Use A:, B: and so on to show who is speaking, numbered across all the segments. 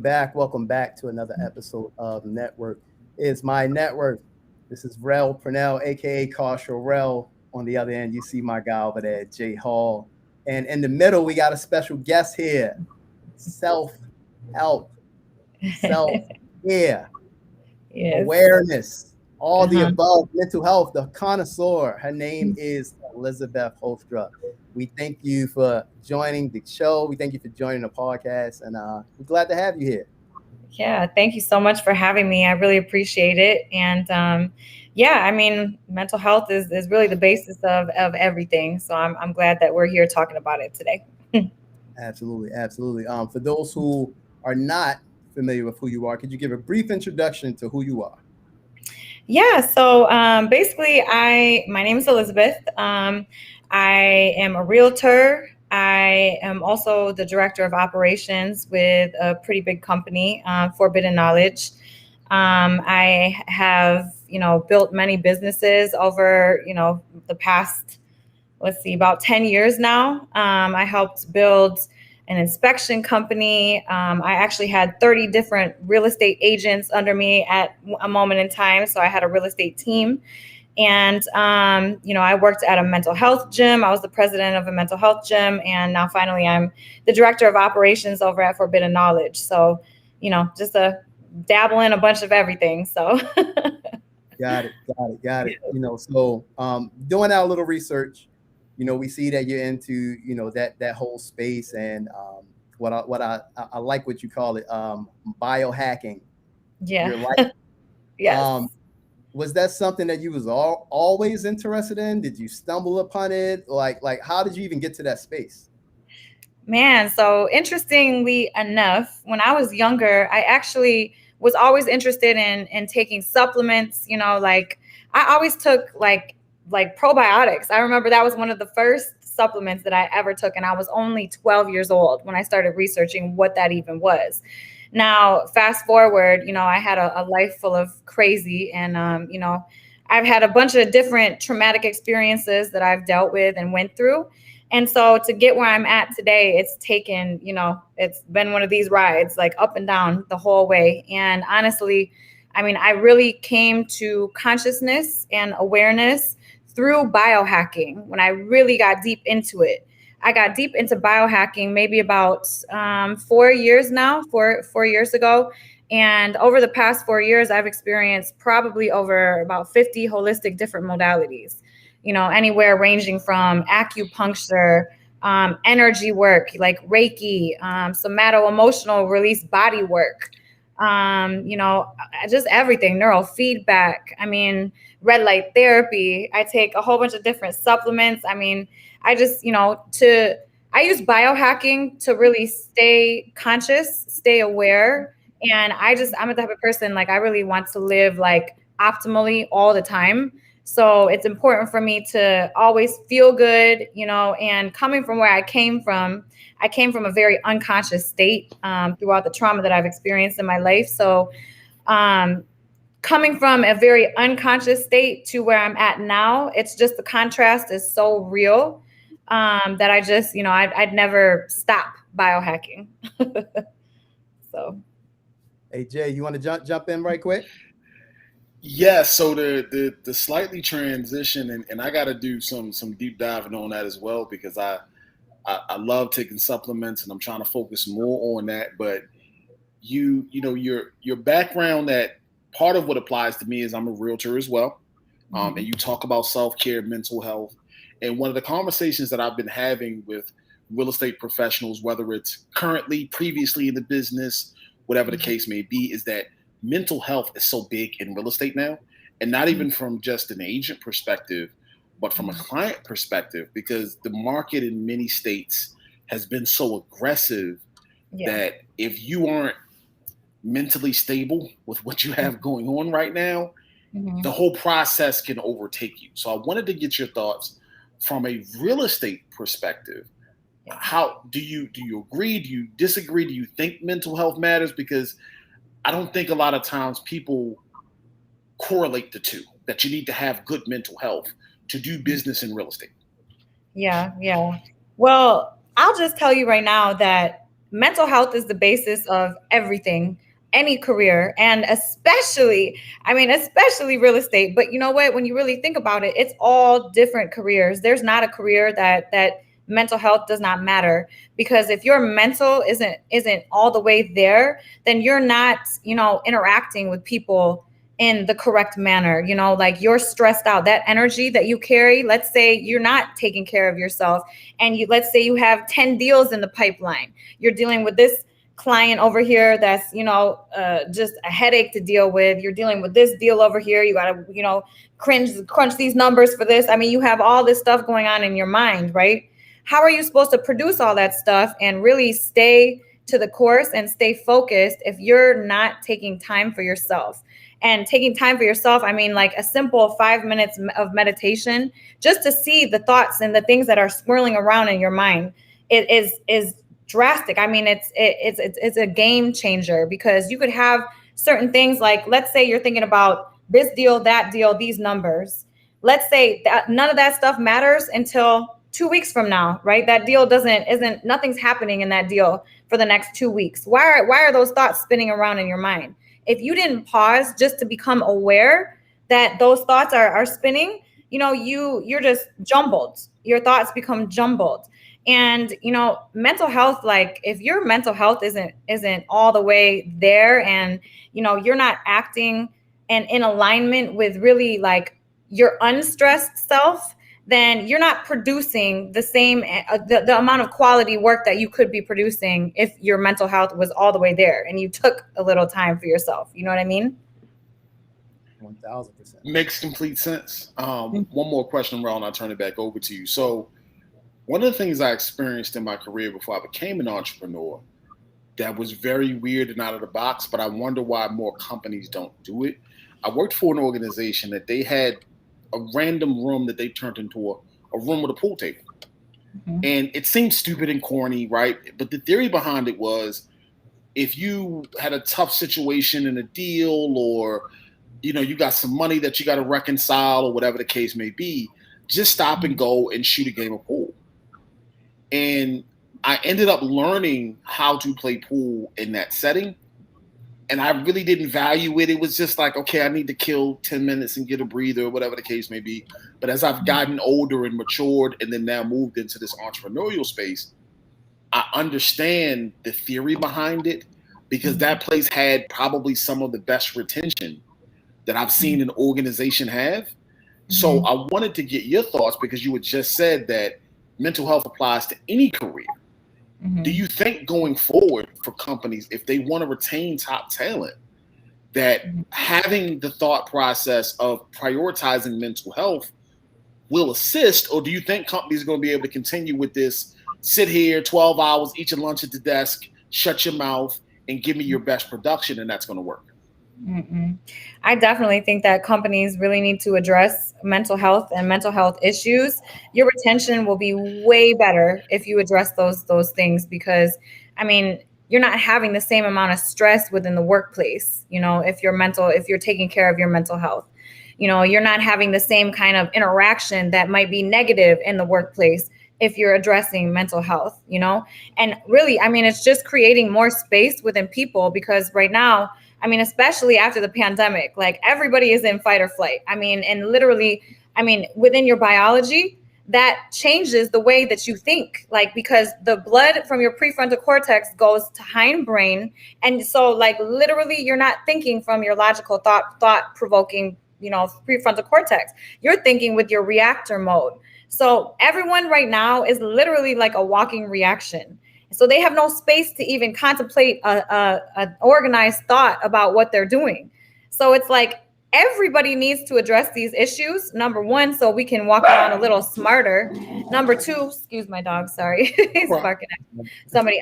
A: Welcome back to another episode of Network is My Network. This is Rel Purnell, aka Cautious Rel. On the other end, you see my guy over there, Jay Hall. And in the middle, we got a special guest here. Self help, self care,
B: Yes.
A: awareness, all the
B: Uh-huh.
A: above, mental health, the connoisseur. Her name is Elisabeth Hoekstra. We thank you for joining the show. We thank you for joining the podcast, and we're glad to have you here.
B: Yeah. Thank you so much for having me. I really appreciate it. And yeah, I mean, mental health is really the basis of everything. So I'm glad that we're here talking about it today.
A: Absolutely, absolutely. For those who are not familiar with who you are, could you give a brief introduction to who you are?
B: Yeah. So basically, my name is Elizabeth. I am a realtor. I am also the director of operations with a pretty big company, Forbidden Knowledge. I have, built many businesses over, the past, let's see, about 10 years now. I helped build an inspection company. I actually had 30 different real estate agents under me at a moment in time. So I had a real estate team. And, I worked at a mental health gym. I was the president of a mental health gym. And now finally I'm the director of operations over at Forbidden Knowledge. So, just a dabble in a bunch of everything. So,
A: Got it, got it, got it. Doing our little research, we see that you're into, that whole space, and I like what you call it, biohacking.
B: yeah,
A: Your life.
B: yes.
A: Um, was that something that you was always interested in? Did you stumble upon it? Like how did you even get to that space?
B: Man, so interestingly enough, when I was younger, I actually was always interested in taking supplements, like I always took like probiotics. I remember that was one of the first supplements that I ever took, and I was only 12 years old when I started researching what that even was. Now, fast forward, I had a life full of crazy, and I've had a bunch of different traumatic experiences that I've dealt with and went through. And so to get where I'm at today, it's taken, it's been one of these rides, like up and down the whole way. And honestly, I mean, I really came to consciousness and awareness through biohacking when I really got deep into it. I got deep into biohacking maybe about 4 years now, four years ago. And over the past 4 years, I've experienced probably over about 50 holistic different modalities, anywhere ranging from acupuncture, energy work like Reiki, somato emotional release body work, just everything, neurofeedback. I mean, red light therapy. I take a whole bunch of different supplements. I mean, I just, I use biohacking to really stay conscious, stay aware. And I'm a type of person, like, I really want to live like optimally all the time. So it's important for me to always feel good, and coming from where I came from a very unconscious state throughout the trauma that I've experienced in my life. So, um, coming from a very unconscious state to where I'm at now, it's just the contrast is so real that I just, I'd never stop biohacking. So,
A: Hey Jay, you want to jump in right quick?
C: Yeah, so the slightly transition, and I got to do some deep diving on that as well because I love taking supplements and I'm trying to focus more on that. But your background, that part of what applies to me is I'm a realtor as well, and
B: mhm.
C: you talk about self care, mental health, and one of the conversations that I've been having with real estate professionals, whether it's currently, previously in the business, whatever the
B: Mhm.
C: case may be, is that mental health is so big in real estate now, and not
B: Mhm.
C: even from just an agent perspective, but from a
B: Mhm.
C: client perspective, because the market in many states has been so aggressive
B: Yeah.
C: that if you aren't mentally stable with what you have going on right now,
B: Mhm.
C: the whole process can overtake you. So I wanted to get your thoughts from a real estate perspective.
B: Yeah.
C: How do you agree? Do you disagree? Do you think mental health matters? Because I don't think a lot of times people correlate the two, that you need to have good mental health to do business in real estate.
B: Yeah. Yeah. Well, I'll just tell you right now that mental health is the basis of everything, any career, and especially real estate. But you know what, when you really think about it, it's all different careers. There's not a career that mental health does not matter, because if your mental isn't all the way there, then you're not, interacting with people in the correct manner. Like, you're stressed out. That energy that you carry, let's say you're not taking care of yourself, and let's say you have 10 deals in the pipeline. You're dealing with this client over here that's, just a headache to deal with. You're dealing with this deal over here. You got to, crunch these numbers for this. I mean, you have all this stuff going on in your mind, right? How are you supposed to produce all that stuff and really stay to the course and stay focused if you're not taking time for yourself? And taking time for yourself, I mean, like a simple 5 minutes of meditation, just to see the thoughts and the things that are swirling around in your mind, it is drastic. I mean, it's a game changer, because you could have certain things like, let's say you're thinking about this deal, that deal, these numbers. Let's say that none of that stuff matters until 2 weeks from now, right? That deal nothing's happening in that deal for the next 2 weeks. Why are those thoughts spinning around in your mind? If you didn't pause just to become aware that those thoughts are spinning, you're just jumbled. Your thoughts become jumbled. And, mental health, like, if your mental health isn't all the way there, and, you're not acting and in alignment with really like your unstressed self, then you're not producing the same, the amount of quality work that you could be producing if your mental health was all the way there and you took a little time for yourself. You know what I mean?
A: 1000%.
C: Makes complete sense. One more question, Raul, and I'll turn it back over to you. So one of the things I experienced in my career before I became an entrepreneur that was very weird and out of the box, but I wonder why more companies don't do it. I worked for an organization that they had a random room that they turned into a room with a pool table. Mm-hmm. And it seemed stupid and corny, right? But the theory behind it was, if you had a tough situation in a deal, or, you got some money that you got to reconcile, or whatever the case may be, just stop and go and shoot a game of pool. And I ended up learning how to play pool in that setting. And I really didn't value it. It was just like, okay, I need to kill 10 minutes and get a breather, or whatever the case may be. But as I've gotten older and matured, and then now moved into this entrepreneurial space, I understand the theory behind it, because that place had probably some of the best retention that I've seen an organization have. So I wanted to get your thoughts, because you had just said that mental health applies to any career. Do you think going forward for companies, if they want to retain top talent, that having the thought process of prioritizing mental health will assist? Or do you think companies are going to be able to continue with this, sit here 12 hours, eat your lunch at the desk, shut your mouth, and give me your best production, and that's going to work?
B: I definitely think that companies really need to address mental health and mental health issues. Your retention will be way better if you address those things, because, I mean, you're not having the same amount of stress within the workplace. If you're taking care of your mental health, you're not having the same kind of interaction that might be negative in the workplace if you're addressing mental health, and really, I mean, it's just creating more space within people, because right now, I mean, especially after the pandemic, like, everybody is in fight or flight. I mean, and literally, I mean, within your biology, that changes the way that you think, like, because the blood from your prefrontal cortex goes to hindbrain. And so, like, literally, you're not thinking from your logical thought-provoking, prefrontal cortex. You're thinking with your reactor mode. So everyone right now is literally like a walking reaction. So they have no space to even contemplate an organized thought about what they're doing. So it's like, everybody needs to address these issues. Number one, so we can walk around a little smarter. Number two, excuse my dog, sorry. He's barking at somebody.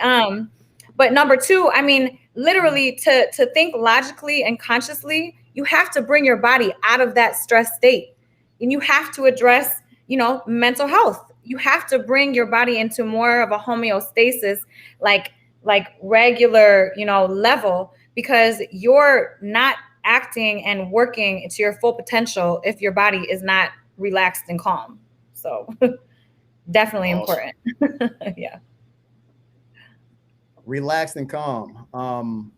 B: But number two, I mean, literally to think logically and consciously, you have to bring your body out of that stress state. And you have to address, mental health. You have to bring your body into more of a homeostasis, like regular, level, because you're not acting and working to your full potential if your body is not relaxed and calm. So definitely important. Yeah.
A: Relaxed and calm.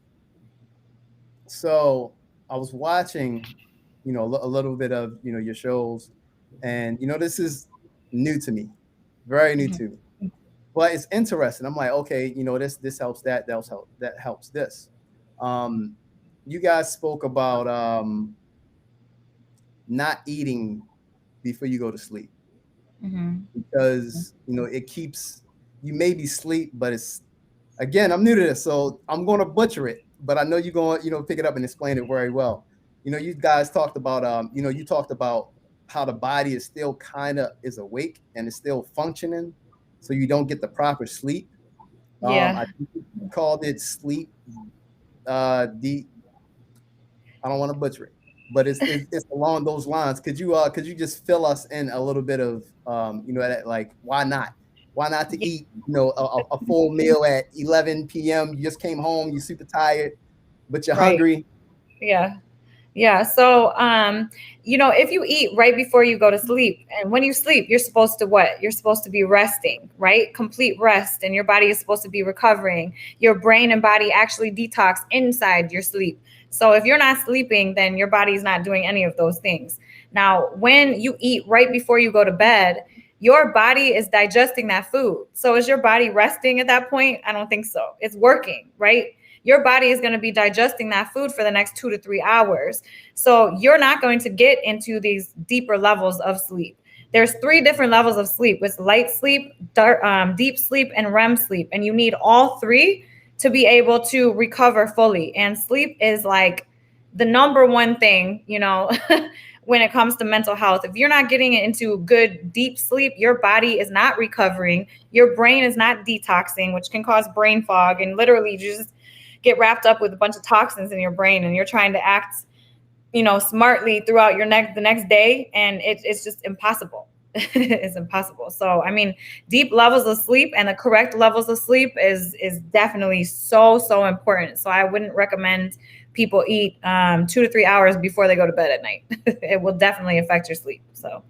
A: So I was watching, a little bit of, your shows, and this is new to me, very new to me. But it's interesting. I'm like, okay, this helps that helps this. Um, you guys spoke about not eating before you go to sleep because it keeps you maybe sleep, but it's again, I'm new to this, so I'm going to butcher it, but I know you're going pick it up and explain it very well. You guys talked about you talked about how the body is still kind of is awake and is still functioning, so you don't get the proper sleep. I think you called it sleep deep. I don't want to butcher it, but it's along those lines. Could you just fill us in a little bit of that, like why not? Why not to eat a full meal at 11 p.m. You just came home, you're super tired, but you're hungry.
B: Yeah. Yeah. So, if you eat right before you go to sleep, and when you sleep, you're supposed to what? You're supposed to be resting, right? Complete rest, and your body is supposed to be recovering. Your brain and body actually detox inside your sleep. So if you're not sleeping, then your body's not doing any of those things. Now, when you eat right before you go to bed, your body is digesting that food. So is your body resting at that point? I don't think so. It's working, right? Your body is going to be digesting that food for the next 2 to 3 hours. So you're not going to get into these deeper levels of sleep. There's 3 different levels of sleep. It's light sleep, deep sleep, and REM sleep. And you need all 3 to be able to recover fully. And sleep is like the number one thing, when it comes to mental health. If you're not getting into good deep sleep, your body is not recovering. Your brain is not detoxing, which can cause brain fog, and literally just get wrapped up with a bunch of toxins in your brain, and you're trying to act, smartly throughout the next day. And it's just impossible. It's impossible. So, I mean, deep levels of sleep and the correct levels of sleep is definitely so, so important. So I wouldn't recommend people eat 2 to 3 hours before they go to bed at night. It will definitely affect your sleep. So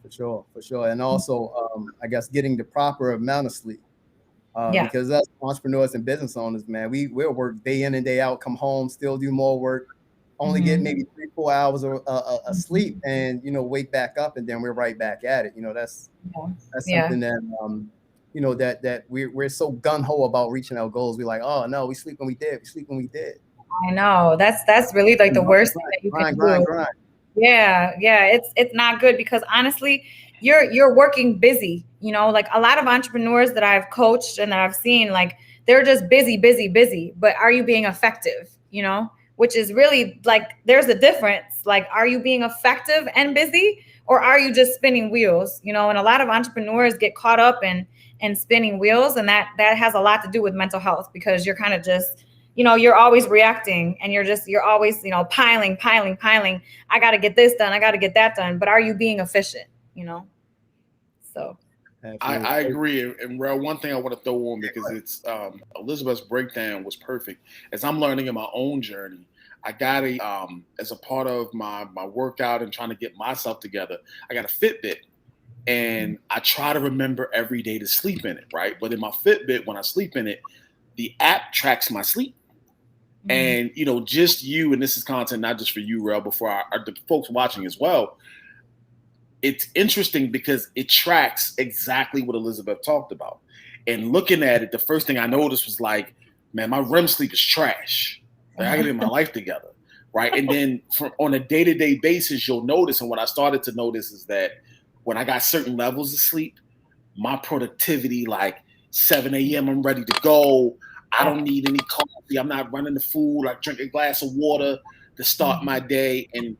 A: for sure. And also, I guess getting the proper amount of sleep. Because us entrepreneurs and business owners, man, we'll work day in and day out, come home, still do more work, only get maybe 3-4 hours of sleep, and wake back up, and then we're right back at it. That's something that that we're so gung ho about reaching our goals. We're like, oh no, we sleep when we did.
B: I know that's really like the worst thing that you can do.
A: Grind.
B: Yeah, it's not good, because honestly, you're working busy. Like a lot of entrepreneurs that I've coached and that I've seen, like they're just busy, busy, busy. But are you being effective? Which is really like there's a difference. Like, are you being effective and busy, or are you just spinning wheels? And a lot of entrepreneurs get caught up in spinning wheels, and that has a lot to do with mental health, because you're kind of just you're always reacting, and you're always, piling. I got to get this done. I got to get that done. But are you being efficient? So.
C: I agree. And Rel, one thing I want to throw on, because it's Elisabeth's breakdown was perfect. As I'm learning in my own journey, I got as a part of my workout and trying to get myself together, I got a Fitbit. And I try to remember every day to sleep in it, right? But in my Fitbit, when I sleep in it, the app tracks my sleep. And, just you, and this is content not just for you, Rel, but for the folks watching as well. It's interesting because it tracks exactly what Elisabeth talked about. And looking at it, the first thing I noticed was like, man, my REM sleep is trash. Like, I got to get my life together, right? And then on a day-to-day basis, you'll notice, and what I started to notice is that when I got certain levels of sleep, my productivity, like 7 a.m., I'm ready to go. I don't need any coffee. I'm not running the food. I drink a glass of water to start my day. And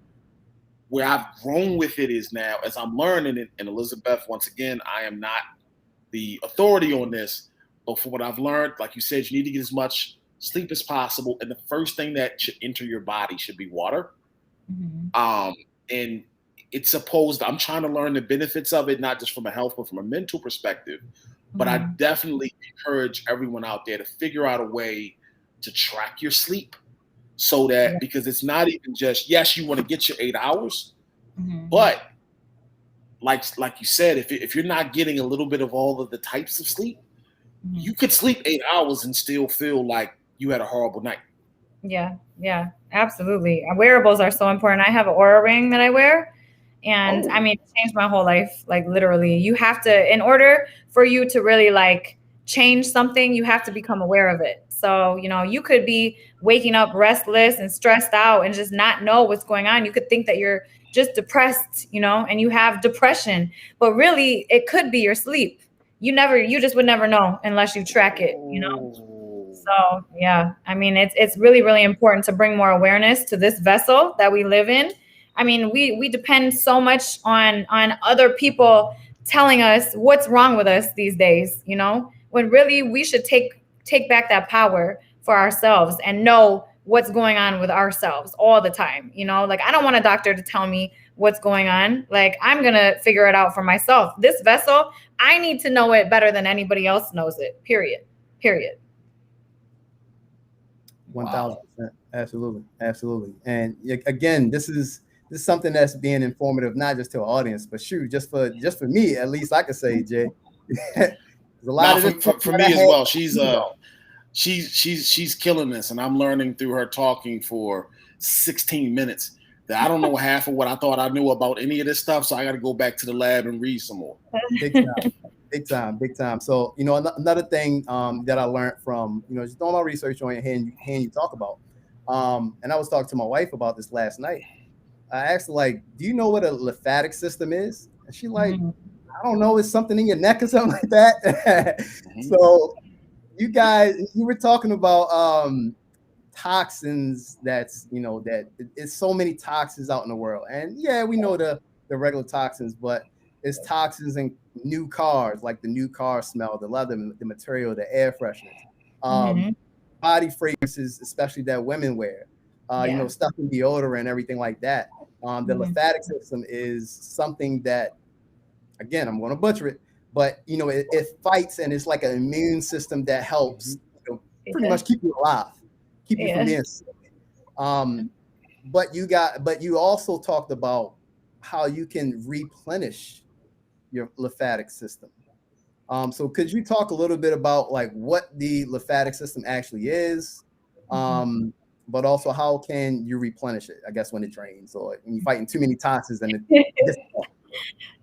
C: where I've grown with it is now, as I'm learning it, and Elisabeth, once again, I am not the authority on this, but for what I've learned, like you said, you need to get as much sleep as possible. And the first thing that should enter your body should be water. And it's supposed, I'm trying to learn the benefits of it, not just from a health, but from a mental perspective. But I definitely encourage everyone out there to figure out a way to track your sleep, so that, because it's not even just, yes, you want to get your 8 hours, but like you said, if you're not getting a little bit of all of the types of sleep, you could sleep 8 hours and still feel like you had a horrible night.
B: Yeah, absolutely. Wearables are so important. I have an Aura ring that I wear, and I mean, it changed my whole life. Like literally, you have to, in order for you to really like change something, you have to become aware of it. So, you could be waking up restless and stressed out and just not know what's going on. You could think that you're just depressed, and you have depression, but really it could be your sleep. You just would never know unless you track it. So yeah, I mean, it's really, really important to bring more awareness to this vessel that we live in. I mean, we depend so much on other people telling us what's wrong with us these days, when really we should take back that power for ourselves and know what's going on with ourselves all the time. Like I don't want a doctor to tell me what's going on. Like I'm going to figure it out for myself. This vessel, I need to know it better than anybody else knows it. Period.
A: 1,000%. Absolutely. And again, this is something that's being informative, not just to our audience, but just for me, at least I could say, Jay. There's
C: a lot of for me as well. She's killing this, and I'm learning through her talking for 16 minutes that I don't know half of what I thought I knew about any of this stuff. So I got to go back to the lab and read some more.
A: Big time. So, another thing that I learned from, just doing my research on hearing you talk about. And I was talking to my wife about this last night. I asked her, like, do you know what a lymphatic system is? And she like, I don't know, it's something in your neck or something like that. So you were talking about toxins that it's so many toxins out in the world. And yeah, we know the regular toxins, but it's toxins in new cars, like the new car smell, the leather, the material, the air freshness, body fragrances, especially that women wear, stuff in deodorant and everything like that. The lymphatic system is something that, again, I'm going to butcher it, but it fights, and it's like an immune system that helps pretty much keep you alive, keep you from being sick. But you also talked about how you can replenish your lymphatic system. So could you talk a little bit about like what the lymphatic system actually is, but also how can you replenish it, I guess, when it drains or when you're fighting too many toxins and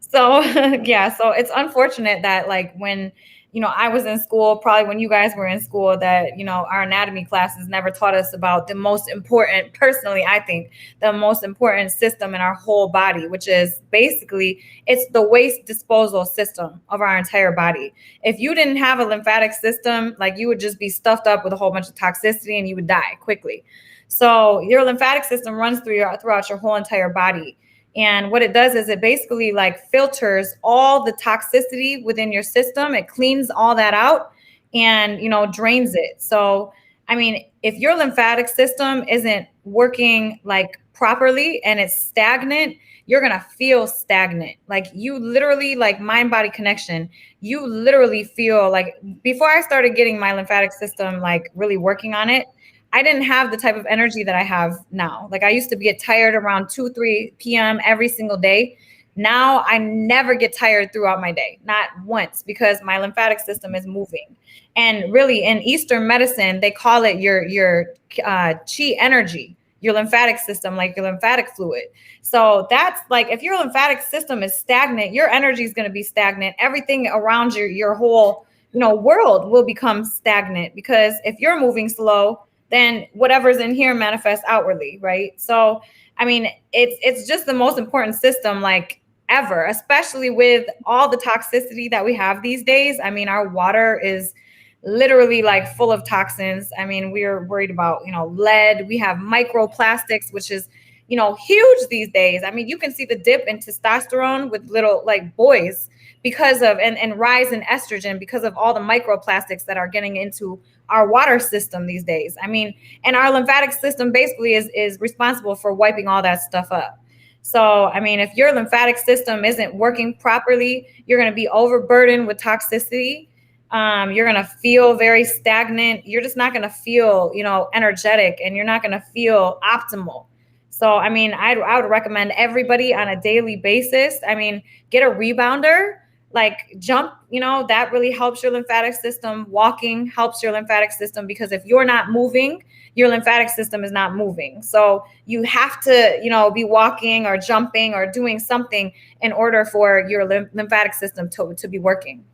B: So so it's unfortunate that like when I was in school, probably when you guys were in school, that our anatomy classes never taught us about the most important, personally I think the most important system in our whole body, which is basically it's the waste disposal system of our entire body. If you didn't have a lymphatic system, like you would just be stuffed up with a whole bunch of toxicity and you would die quickly. So your lymphatic system runs throughout your whole entire body. And what it does is it basically like filters all the toxicity within your system. It cleans all that out and, drains it. So, I mean, if your lymphatic system isn't working like properly and it's stagnant, you're going to feel stagnant. Like you literally, like mind-body connection, you literally feel like before I started getting my lymphatic system, like really working on it, I didn't have the type of energy that I have now. Like I used to get tired around 2-3 p.m. every single day. Now I never get tired throughout my day, not once, because my lymphatic system is moving. And really in Eastern medicine, they call it your chi energy, your lymphatic system, like your lymphatic fluid. So that's like, if your lymphatic system is stagnant, your energy is going to be stagnant. Everything around your whole, world will become stagnant, because if you're moving slow, then whatever's in here manifests outwardly, right? So, I mean, it's just the most important system like ever, especially with all the toxicity that we have these days. I mean, our water is literally like full of toxins. I mean, we're worried about, lead. We have microplastics, which is, huge these days. I mean, you can see the dip in testosterone with little like boys because of, and rise in estrogen because of all the microplastics that are getting into our water system these days. I mean, and our lymphatic system basically is responsible for wiping all that stuff up. So, I mean, if your lymphatic system isn't working properly, you're going to be overburdened with toxicity. You're going to feel very stagnant. You're just not going to feel, energetic, and you're not going to feel optimal. So, I mean, I would recommend everybody on a daily basis. I mean, get a rebounder. like jump, that really helps your lymphatic system. Walking helps your lymphatic system, because if you're not moving, your lymphatic system is not moving. So you have to, be walking or jumping or doing something in order for your lymphatic system to be working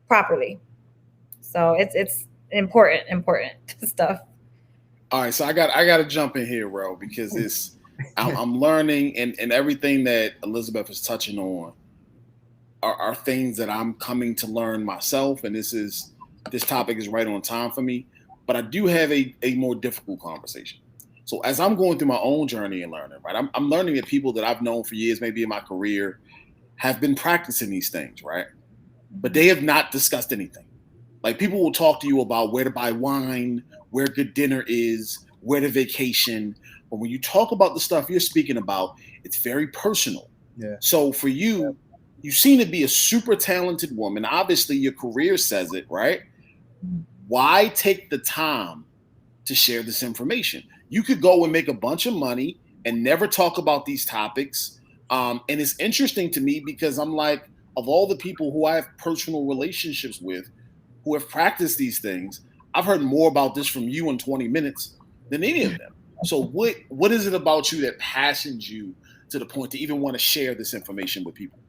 B: properly. So it's important stuff.
C: All right, so I got to jump in here, bro, because I'm learning, and everything that Elisabeth is touching on are things that I'm coming to learn myself, and this topic is right on time for me. But I do have a more difficult conversation. So as I'm going through my own journey and learning, right, I'm learning that people that I've known for years, maybe in my career, have been practicing these things, right? But they have not discussed anything. Like, people will talk to you about where to buy wine, where good dinner is, where to vacation. But when you talk about the stuff you're speaking about, it's very personal.
A: Yeah.
C: So for you, you seem to be a super talented woman. Obviously, your career says it, right? Why take the time to share this information? You could go and make a bunch of money and never talk about these topics. And it's interesting to me because I'm like, of all the people who I have personal relationships with who have practiced these things, I've heard more about this from you in 20 minutes than any of them. So what is it about you that passions you to the point to even want to share this information with people?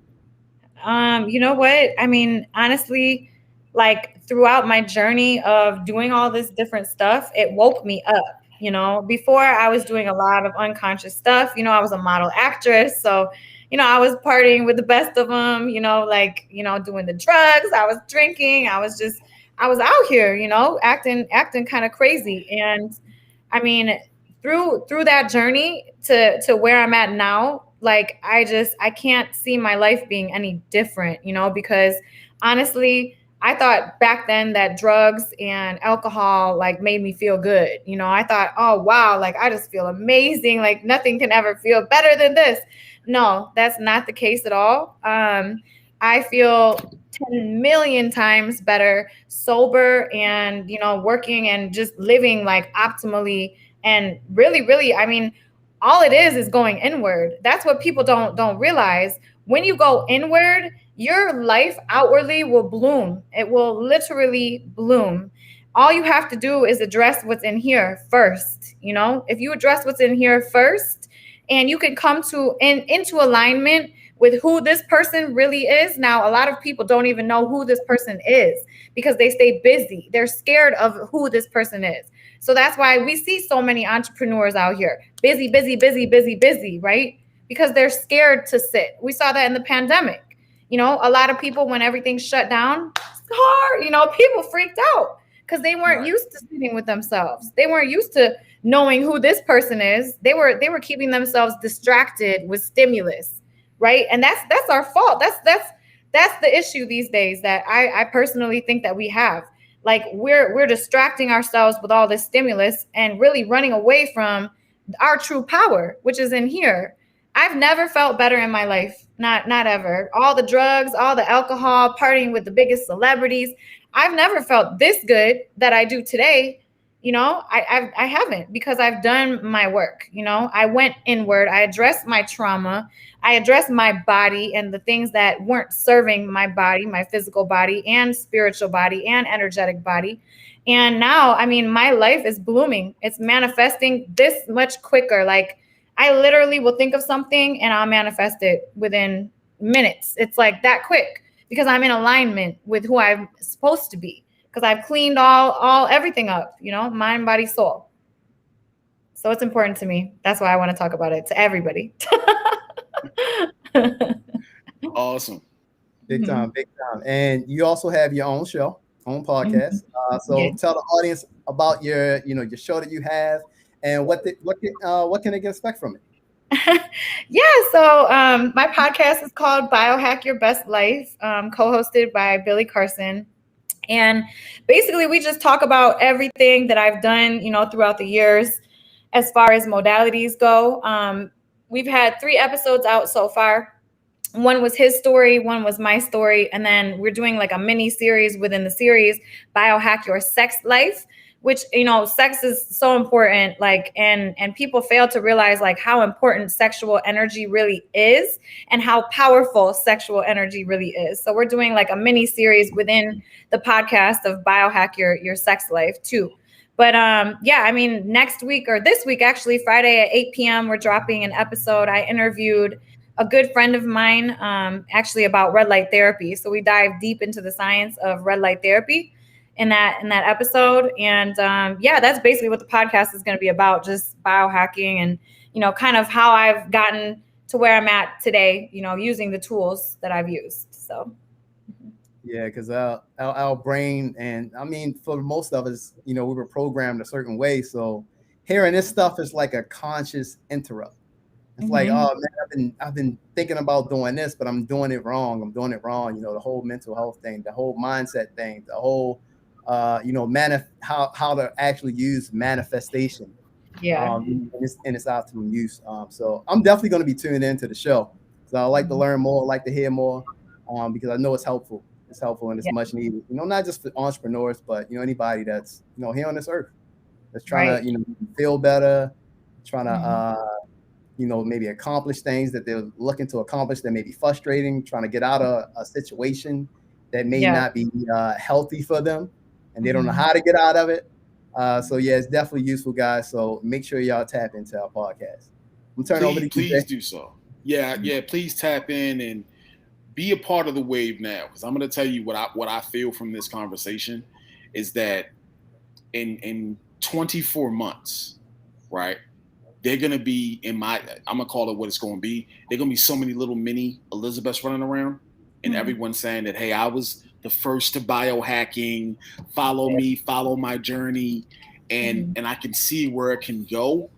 B: You know what? I mean, honestly, like throughout my journey of doing all this different stuff, it woke me up. Before I was doing a lot of unconscious stuff. I was a model actress. So, I was partying with the best of them, like, doing the drugs. I was drinking. I was out here, acting kind of crazy. And I mean, through that journey to where I'm at now, like I can't see my life being any different, because honestly, I thought back then that drugs and alcohol like made me feel good. I thought, oh wow, like I just feel amazing. Like nothing can ever feel better than this. No, that's not the case at all. I feel 10 million times better sober and, working and just living like optimally. And really, really, I mean, all it is going inward. That's what people don't realize. When you go inward, your life outwardly will bloom. It will literally bloom. All you have to do is address what's in here first. If you address what's in here first, and you can come into alignment with who this person really is. Now, a lot of people don't even know who this person is because they stay busy. They're scared of who this person is. So that's why we see so many entrepreneurs out here, busy, busy, busy, busy, busy, right? Because they're scared to sit. We saw that in the pandemic. A lot of people, when everything shut down, it's hard. People freaked out because they weren't used to sitting with themselves. They weren't used to knowing who this person is. They were keeping themselves distracted with stimulus, right? And that's our fault. That's the issue these days that I personally think that we have. Like we're distracting ourselves with all this stimulus and really running away from our true power, which is in here. I've never felt better in my life. Not ever. All the drugs, all the alcohol, partying with the biggest celebrities. I've never felt this good that I do today. I haven't, because I've done my work. I went inward. I addressed my trauma. I addressed my body and the things that weren't serving my body, my physical body and spiritual body and energetic body. And now, I mean, my life is blooming. It's manifesting this much quicker. Like I literally will think of something and I'll manifest it within minutes. It's like that quick because I'm in alignment with who I'm supposed to be. Because I've cleaned everything up, mind, body, soul. So it's important to me. That's why I want to talk about it to everybody.
C: Awesome.
A: Big time, big time. And you also have your own show, own podcast. Tell the audience about your show that you have and what can they expect from it?
B: So my podcast is called Biohack Your Best Life, co-hosted by Billy Carson. And basically, we just talk about everything that I've done, throughout the years as far as modalities go. We've had 3 episodes out so far. One was his story, one was my story, and then we're doing like a mini series within the series, Biohack Your Sex Life, which, you know, sex is so important, like, and people fail to realize like how important sexual energy really is and how powerful sexual energy really is. So we're doing like a mini series within the podcast of Biohack Your Sex Life too. But yeah, I mean, next week or this week, actually, Friday at 8 p.m., we're dropping an episode. I interviewed a good friend of mine, actually about red light therapy. So we dive deep into the science of red light therapy in that episode. And yeah, that's basically what the podcast is going to be about, just biohacking and, you know, kind of how I've gotten to where I'm at today, you know, using the tools that I've used. So.
A: Yeah, because our brain, and I mean, for most of us, you know, we were programmed a certain way. So hearing this stuff is like a conscious interrupt. It's like, oh man, I've been thinking about doing this, but I'm doing it wrong. I'm doing it wrong. You know, the whole mental health thing, the whole mindset thing, the whole, you know, how to actually use manifestation.
B: Yeah.
A: In its optimum use. So I'm definitely going to be tuning into the show. So I like to learn more, like to hear more, because I know it's helpful. It's helpful and it's much needed. You know, not just for entrepreneurs, but you know, anybody that's, you know, here on this earth that's trying to, you know, feel better, trying to, you know, maybe accomplish things that they're looking to accomplish that may be frustrating, trying to get out of a situation that may not be healthy for them, and they don't know how to get out of it. So yeah, it's definitely useful, guys. So make sure y'all tap into our podcast. I'm turning over to
C: please do so. Yeah, please tap in and be a part of the wave now, because I'm going to tell you what I feel from this conversation is that in 24 months, right? They're going to be I'm going to call it what it's going to be. They're going to be so many little mini Elisabeths running around, and everyone saying that, hey, I was the first to biohacking, follow me, follow my journey. And I can see where it can go,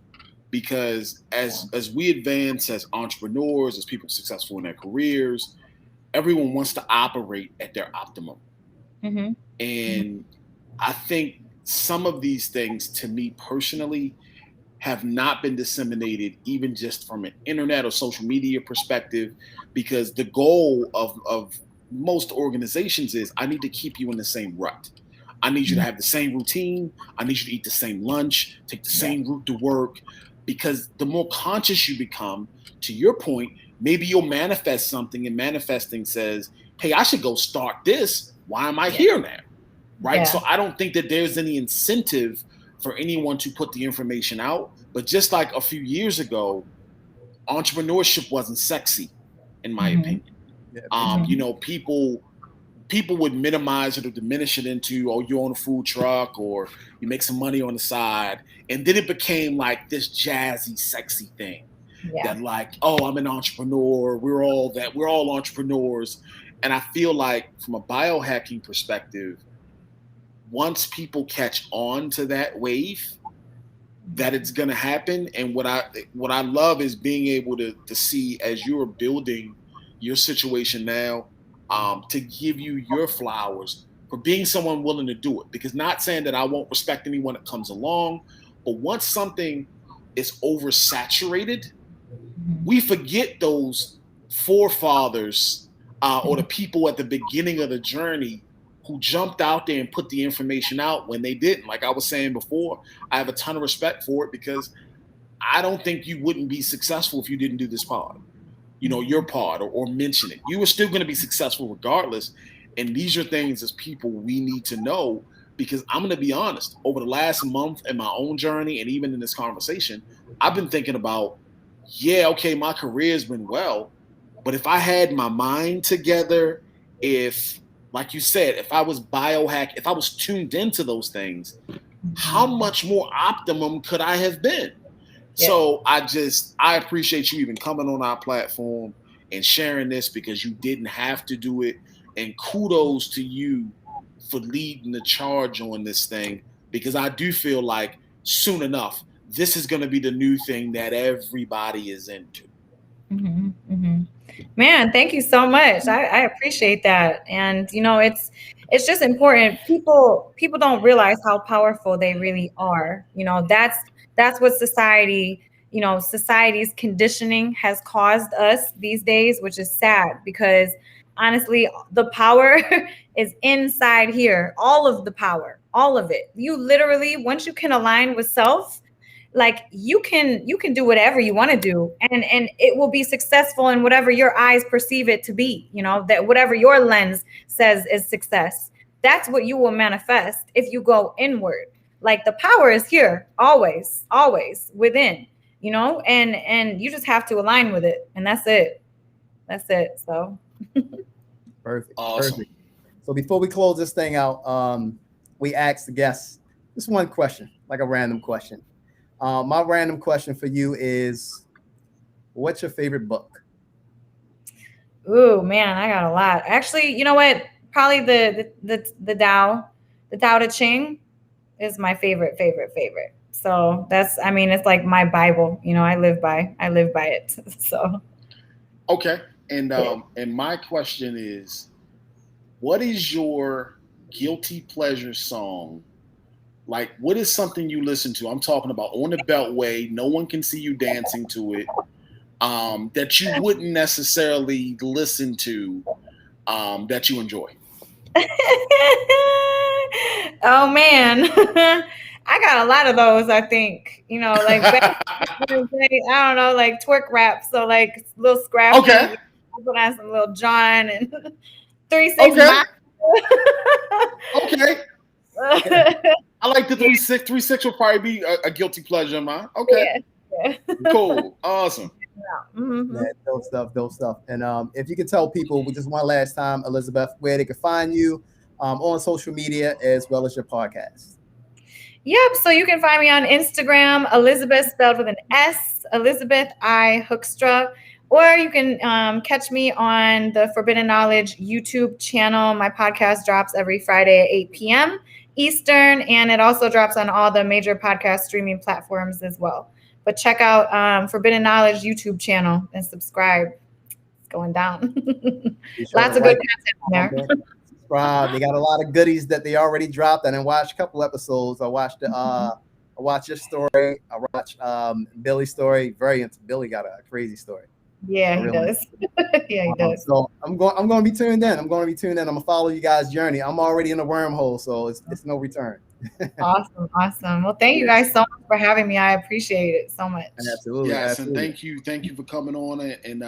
C: because as we advance as entrepreneurs, as people successful in their careers, everyone wants to operate at their optimum. And I think some of these things, to me personally, have not been disseminated, even just from an internet or social media perspective, because the goal of most organizations is, I need to keep you in the same rut. I need you to have the same routine. I need you to eat the same lunch, take the same route to work, because the more conscious you become, to your point, maybe you'll manifest something, and manifesting says, hey, I should go start this. Why am I here now? Right? So I don't think that there's any incentive for anyone to put the information out. But just like a few years ago, entrepreneurship wasn't sexy, in my opinion. You know, people would minimize it or diminish it into, oh, you own a food truck or you make some money on the side. And then it became like this jazzy, sexy thing that like, oh, I'm an entrepreneur. We're all entrepreneurs. And I feel like from a biohacking perspective, once people catch on to that wave, that it's going to happen. And what I love is being able to see, as you're building your situation now, to give you your flowers for being someone willing to do it. Because not saying that I won't respect anyone that comes along, but once something is oversaturated, we forget those forefathers or the people at the beginning of the journey who jumped out there and put the information out when they didn't. Like I was saying before, I have a ton of respect for it, because I don't think you wouldn't be successful if you didn't do this part, you know, your part, or mention it. You were still going to be successful regardless. And these are things as people we need to know, because I'm going to be honest, over the last month in my own journey, and even in this conversation, I've been thinking about, yeah, okay, my career's been well, but if I had my mind together, if, like you said, if I was if I was tuned into those things, how much more optimum could I have been? So I appreciate you even coming on our platform and sharing this, because you didn't have to do it. And kudos to you for leading the charge on this thing, because I do feel like soon enough, this is going to be the new thing that everybody is into.
B: Man, thank you so much. I appreciate that. And you know, it's just important. People don't realize how powerful they really are. You know, that's what society's conditioning has caused us these days, which is sad, because honestly, the power is inside here. All of the power, all of it. You literally, once you can align with self, like you can do whatever you want to do, and it will be successful in whatever your eyes perceive it to be. You know, that whatever your lens says is success, that's what you will manifest if you go inward. Like the power is here, always within, you know, and you just have to align with it, and that's it. So
A: Perfect.
C: Awesome.
A: Perfect. So before we close this thing out, we asked the guests just one question, like a random question. My random question for you is, what's your favorite book?
B: ooh, man, I got a lot. Actually, you know what? Probably the Tao Te Ching is my favorite. So that's, I mean, it's like my Bible. You know, I live by it. So
C: Okay. And my question is, what is your guilty pleasure song? Like, what is something you listen to? I'm talking about on the Beltway. No one can see you dancing to it. That you wouldn't necessarily listen to. That you enjoy.
B: oh man. I got a lot of those, I think. You know, like back in the day, I don't know, like twerk rap. So like little scrappy.
C: Okay.
B: I put on some little John and 3-6
C: Okay.
B: Mile.
C: Okay. I like the 3-6 will probably be a guilty pleasure of mine. Okay.
B: Yeah.
C: Cool. Awesome.
B: Mm-hmm.
A: Yeah, dope stuff. And if you could tell people just one last time, Elisabeth, where they can find you on social media as well as your podcast.
B: Yep. So you can find me on Instagram, Elisabeth spelled with an S, Elisabeth I Hoekstra. Or you can catch me on the Forbidden Knowledge YouTube channel. My podcast drops every Friday at 8 p.m. Eastern, and it also drops on all the major podcast streaming platforms as well. But check out Forbidden Knowledge YouTube channel and subscribe. It's going down. Lots of good content there.
A: Subscribe. They got a lot of goodies that they already dropped. I didn't watch a couple episodes. I watched your story. I watched Billy's story. Billy got a crazy story.
B: Yeah, he does. Yeah, he does.
A: So I'm going to be tuned in. I'm going to follow you guys' journey. I'm already in the wormhole, so it's no return.
B: Awesome. Well, thank you guys so much for having me. I appreciate it so much.
A: Absolutely.
C: Yes,
A: absolutely.
C: and thank you for coming on, and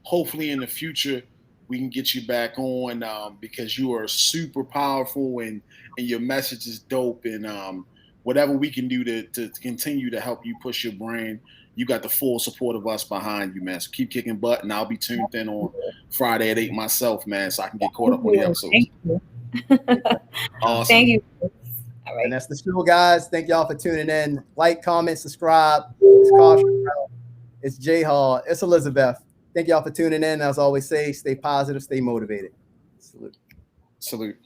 C: hopefully in the future we can get you back on because you are super powerful and your message is dope, and whatever we can do to continue to help you push your brand, you got the full support of us behind you, man. So keep kicking butt, and I'll be tuned in on Friday at 8 myself, man, so I can get caught up on the episodes.
B: Thank you.
C: Awesome.
B: Thank you. All right.
A: And that's the show, guys. Thank y'all for tuning in. Like, comment, subscribe. It's Caution. It's J Hall. It's Elisabeth. Thank y'all for tuning in. As I always say, stay positive, stay motivated. Salute.
C: Salute.